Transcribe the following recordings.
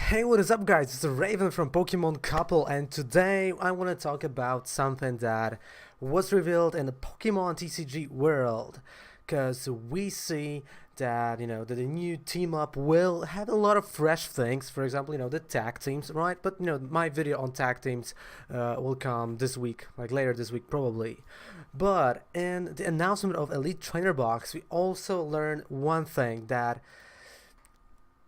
Hey, what is up, guys? It's Raven from Pokemon Couple, and today I want to talk about something that was revealed in the Pokemon TCG world. Because we see that, that the new team up will have a lot of fresh things. For example, the tag teams, right? But, my video on tag teams will come this week, like later this week, probably. But in the announcement of Elite Trainer Box, we also learned one thing that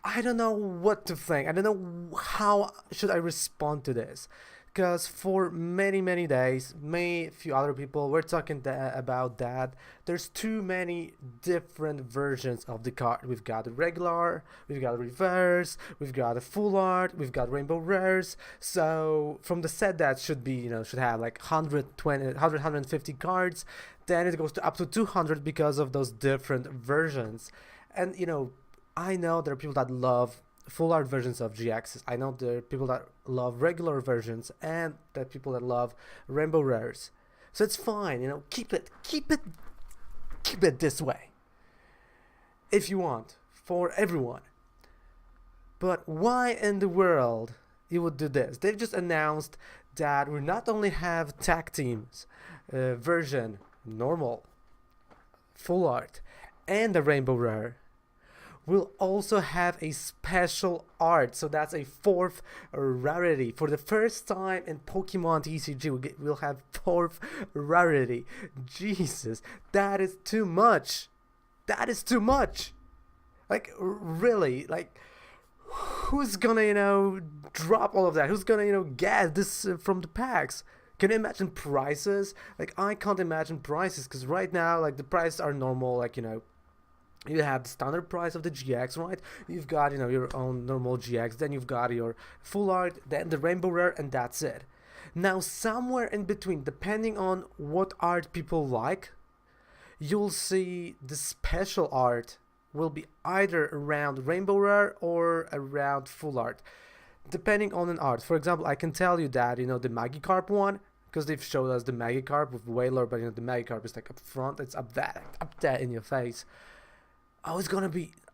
I don't know what to think. I don't know how should I respond to this, because for many days, a few other people were talking about that. There's too many different versions of the card. We've got the regular, we've got the reverse, we've got the full art, we've got rainbow rares. So from the set that should be, should have like 150 cards, then it goes to up to 200 because of those different versions. And I know there are people that love full art versions of GXs. I know there are people that love regular versions, and there are people that love rainbow rares. So it's fine, keep it this way if you want, for everyone. But why in the world you would do this? They've just announced that we not only have tag teams version, normal, full art, and the rainbow rare. We'll also have a special art, so that's a fourth rarity. For the first time in Pokemon TCG, we'll have fourth rarity. Jesus, that is too much. That is too much. Like, really, like, who's gonna, drop all of that? Who's gonna, get this from the packs? Can you imagine prices? Like, I can't imagine prices, because right now, like, the prices are normal, like, you have the standard price of the GX, right? You've got, your own normal GX, then you've got your full art, then the rainbow rare, and that's it. Now, somewhere in between, depending on what art people like, you'll see the special art will be either around rainbow rare or around full art, depending on an art. For example, I can tell you that, the Magikarp one, because they've showed us the Magikarp with Whaler, but, the Magikarp is like up front, it's up there in your face. Oh,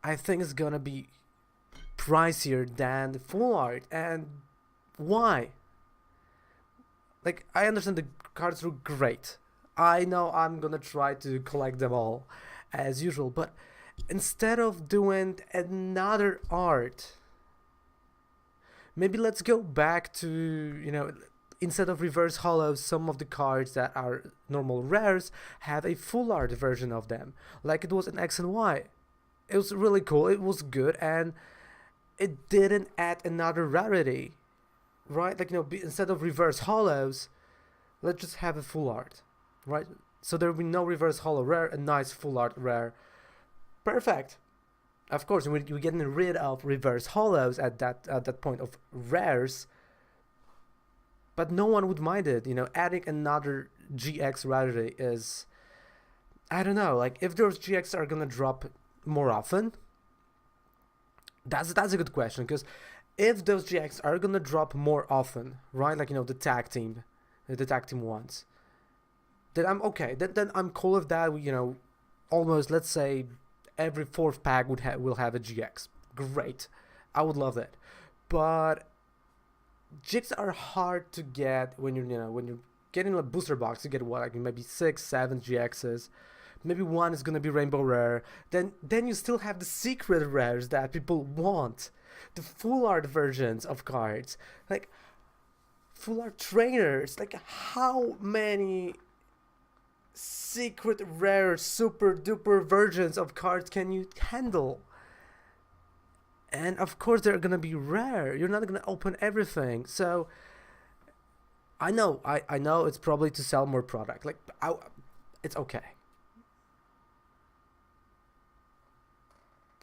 I think it's gonna be pricier than the full art. And why? Like, I understand the cards look great. I know I'm gonna try to collect them all as usual, but instead of doing another art, maybe let's go back to, instead of reverse hollows, some of the cards that are normal rares have a full art version of them, like it was in X and Y. It was really cool, it was good, and it didn't add another rarity, right? Like, instead of reverse hollows, let's just have a full art, right? So there will be no reverse hollow rare, a nice full art rare. Perfect. Of course, we're getting rid of reverse hollows at that point of rares, but no one would mind it. Adding another GX rarity is, I don't know, like, if those GX are gonna drop more often, that's a good question, because if those GX are gonna drop more often, right, like, the tag team ones, then I'm okay, then I'm cool with that. Almost, let's say, every fourth pack will have a GX. Great, I would love that. But GX are hard to get when you're getting a booster box. You get what, like maybe 6-7 GXs. Maybe one is gonna be rainbow rare. Then you still have the secret rares that people want, the full art versions of cards, like full art trainers. Like, how many secret rare super duper versions of cards can you handle? And of course they're gonna be rare. You're not gonna open everything. So I know it's probably to sell more product. Like, it's okay.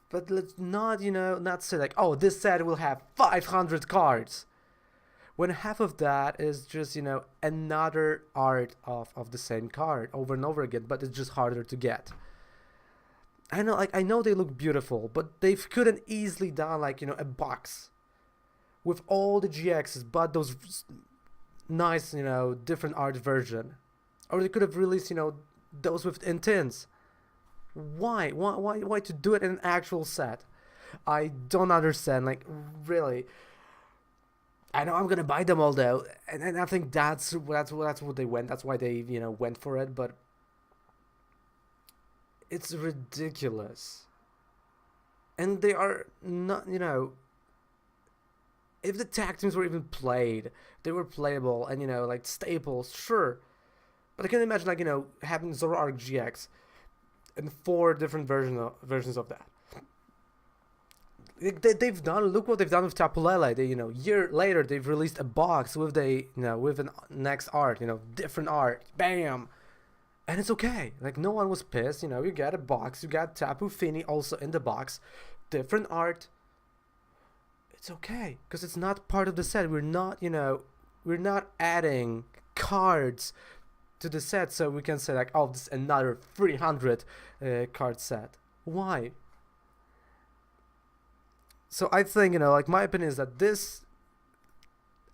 But let's not, not say like, oh, this set will have 500 cards, when half of that is just, another art of the same card over and over again, but it's just harder to get. I know they look beautiful, but they couldn't easily done, like, a box with all the GXs, but those nice, different art version. Or they could have released, those with intents. Why to do it in an actual set? I don't understand, like, really. I know I'm gonna buy them all though, and I think that's what they went. That's why they went for it. But it's ridiculous, and they are not. If the tag teams were even played, they were playable and like staples, sure. But I can imagine having Zoroark GX and 4 different versions of that. They've done. Look what they've done with Tapu Lele. They year later they've released a box with with an next art. Different art. Bam. And it's okay. Like no one was pissed. You get a box. You got Tapu Fini also in the box. Different art. It's okay because it's not part of the set. We're not adding cards to the set so we can say like, oh, this is another 300 card set. Why? So I think like my opinion is that this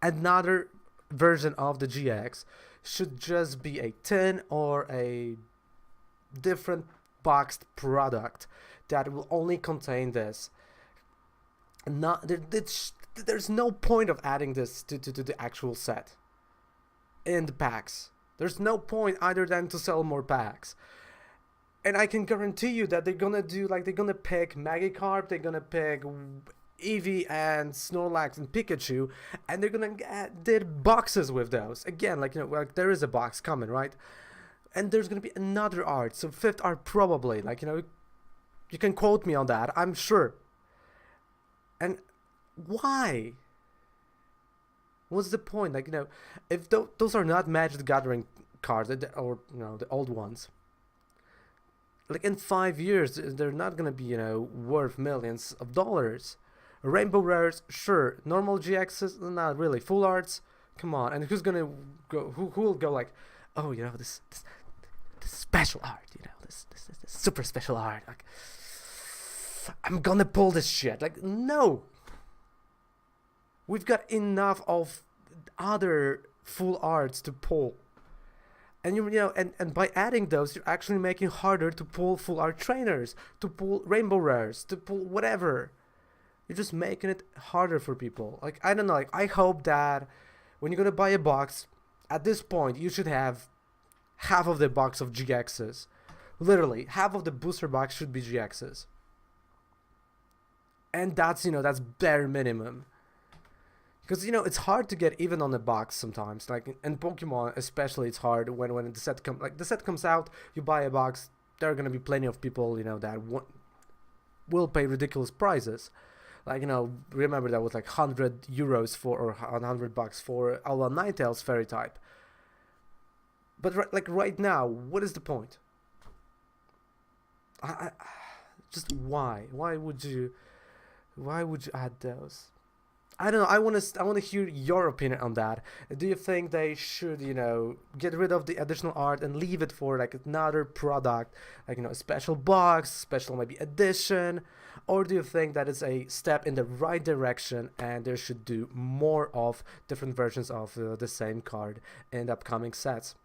another version of the GX should just be a tin or a different boxed product that will only contain this. There's no point of adding this to the actual set in the packs. There's no point other than to sell more packs. And I can guarantee you that they're gonna pick Magikarp, they're gonna pick Eevee and Snorlax and Pikachu, and they're gonna get boxes with those. Again, like there is a box coming, right? And there's gonna be another art, so 5th art probably. Like you can quote me on that, I'm sure. And why? What's the point? Like if those are not Magic the Gathering cards, or the old ones. Like in 5 years, they're not gonna be worth millions of dollars. Rainbow rares, sure. Normal GXs, not really. Full arts, come on. And who's gonna go? Who will go like, oh, this special art, this super special art. Like, I'm gonna pull this shit. Like, no. We've got enough of other full arts to pull. And and by adding those, you're actually making it harder to pull full art trainers, to pull rainbow rares, to pull whatever. You're just making it harder for people. Like, I don't know, like I hope that when you're gonna buy a box, at this point you should have half of the box of GXs. Literally, half of the booster box should be GXs. And that's that's bare minimum. Because it's hard to get even on the box sometimes. Like in Pokemon especially, it's hard when the set comes out, you buy a box, there are gonna be plenty of people that will pay ridiculous prices. Like remember that was like €100 for, or $100 for Alolan Ninetales Fairy type. But right now, what is the point? I just why would you add those? I don't know. I want to hear your opinion on that. Do you think they should, get rid of the additional art and leave it for like another product, like a special box, special maybe edition, or do you think that it's a step in the right direction and they should do more of different versions of the same card in the upcoming sets?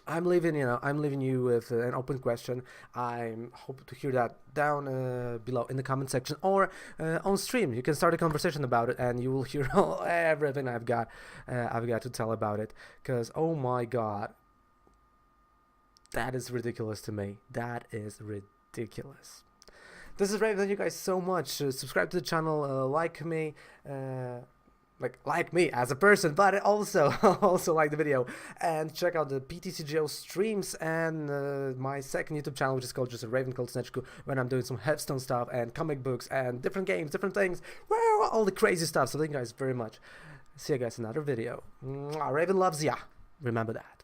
I'm leaving you with an open question. I hope to hear that down below in the comment section or on stream. You can start a conversation about it, and you will hear everything I've got to tell about it. Because oh my god, that is ridiculous to me. That is ridiculous. This is Raven. Thank you guys so much. Subscribe to the channel. Like me. Like me as a person, but also like the video, and check out the PTCGO streams and my second YouTube channel, which is called just a Raven called Snechku, when I'm doing some Hearthstone stuff and comic books and different games, different things, well, all the crazy stuff. So thank you guys very much. See you guys in another video. Raven loves ya. Remember that.